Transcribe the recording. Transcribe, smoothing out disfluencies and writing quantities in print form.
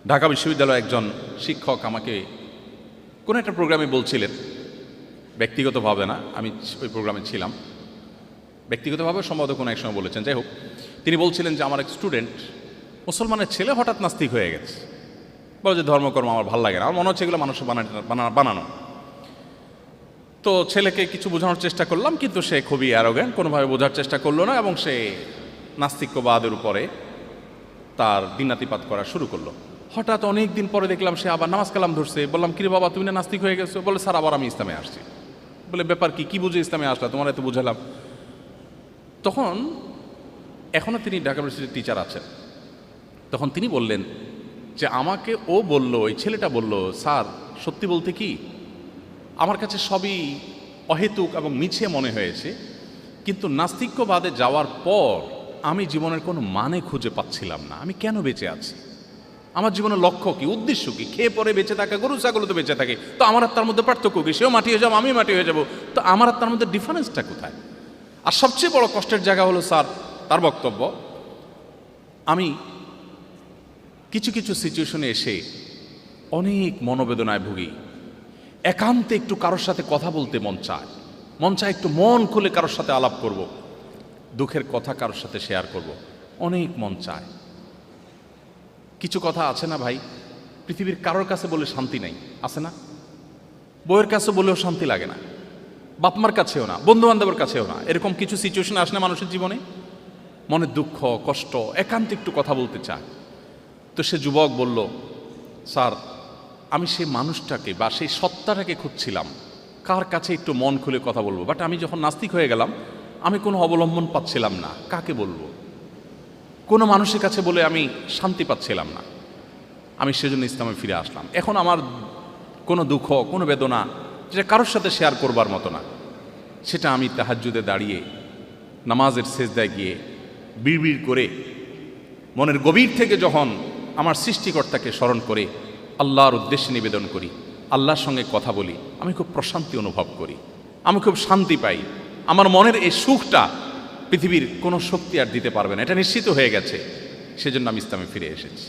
ঢাকা বিশ্ববিদ্যালয়ে একজন শিক্ষক আমাকে কোনো একটা প্রোগ্রামে বলছিলেন, ব্যক্তিগতভাবে না, আমি ওই প্রোগ্রামে ছিলাম, ব্যক্তিগতভাবে সম্ভবত কোনো এক সময় বলেছেন। যাই হোক, তিনি বলছিলেন যে আমার এক স্টুডেন্ট মুসলমানের ছেলে হঠাৎ নাস্তিক হয়ে গেছে। বলে যে ধর্মকর্ম আমার ভালো লাগে না, আমার মনে হচ্ছে এগুলো মানুষের বানানো। তো ছেলেকে কিছু বোঝানোর চেষ্টা করলাম, কিন্তু সে খুবই অ্যারোগ্যান্ট, কোনোভাবে বোঝার চেষ্টা করলো না এবং সে নাস্তিক্যবাদের উপরে তার দিনাতিপাত করা শুরু করলো। হঠাৎ অনেক দিন পরে দেখলাম সে আবার নামাজ কালাম ধরছে। বললাম, কিরে বাবা, তুমি না নাস্তিক হয়ে গেছো? বলে, স্যার আবার আমি ইসলামে আসছি। বলে, ব্যাপার কি, বুঝে ইসলামে আসলা? তোমার এত বুঝালাম। তখন এখনও তিনি ঢাকা ইউনিভার্সিটির টিচার আছেন। তখন তিনি বললেন যে আমাকে ও বলল, ওই ছেলেটা বলল, স্যার সত্যি বলতে কি আমার কাছে সবই অহেতুক এবং মিছে মনে হয়েছে, কিন্তু নাস্তিক্যবাদে যাওয়ার পর আমি জীবনের কোনো মানে খুঁজে পাচ্ছিলাম না। আমি কেন বেঁচে আছি? আমার জীবনের লক্ষ্য কি, উদ্দেশ্য কি? খেয়ে পরে বেঁচে থাকা, গরু ছাগল তো বেঁচে থাকে, তো আমার আর তার মধ্যে পার্থক্য কি? সেও মাটি হয়ে যাবো, আমি মাটি হয়ে যাব, তো আমার আর তার মধ্যে ডিফারেন্সটা কোথায়? আর সবচেয়ে বড় কষ্টের জায়গা হলো স্যার, তার বক্তব্য, আমি কিছু কিছু সিচুয়েশনে এসে অনেক মনোবেদনায় ভুগি। একান্তে একটু কারোর সাথে কথা বলতে মন চায় একটু মন খুলে কারোর সাথে আলাপ করব, দুঃখের কথা কারোর সাথে শেয়ার করব, অনেক মন চায়। কিছু কথা আছে না ভাই, পৃথিবীর কারোর কাছে বলে শান্তি নাই, আছে না? বউয়ের কাছে বলেও শান্তি লাগে না, বাপমার কাছেও না, বন্ধু বান্ধবের কাছেও না। এরকম কিছু সিচুয়েশন আসে না মানুষের জীবনে? মনে দুঃখ, কষ্ট, একান্তে একটু কথা বলতে চায়। তো সে যুবক বলল, স্যার আমি সেই মানুষটাকে বা সেই সত্তাটাকে খুঁজছিলাম, কার কাছে একটু মন খুলে কথা বলবো, বাট আমি যখন নাস্তিক হয়ে গেলাম আমি কোনো অবলম্বন পাচ্ছিলাম না, কাকে বলবো? কোনো মানুষের কাছে বলে আমি শান্তি পাচ্ছিলাম না। আমি সেজন্য ইসলামে ফিরে আসলাম। এখন আমার কোনো দুঃখ, কোনো বেদনা যেটা কারোর সাথে শেয়ার করবার মতো না, সেটা আমি তাহাজ্জুদে দাঁড়িয়ে নামাজের সেজদায় গিয়ে বিড়বিড় করে মনের গভীর থেকে যখন আমার সৃষ্টিকর্তাকে স্মরণ করে আল্লাহর উদ্দেশ্যে নিবেদন করি, আল্লাহর সঙ্গে কথা বলি, আমি খুব প্রশান্তি অনুভব করি, আমি খুব শান্তি পাই। আমার মনের এই সুখটা পৃথিবীর কোনো শক্তি আর দিতে পারবে না, এটা নিশ্চিত হয়ে গেছে। সেজন্য আমি ইসলামে ফিরে এসেছি।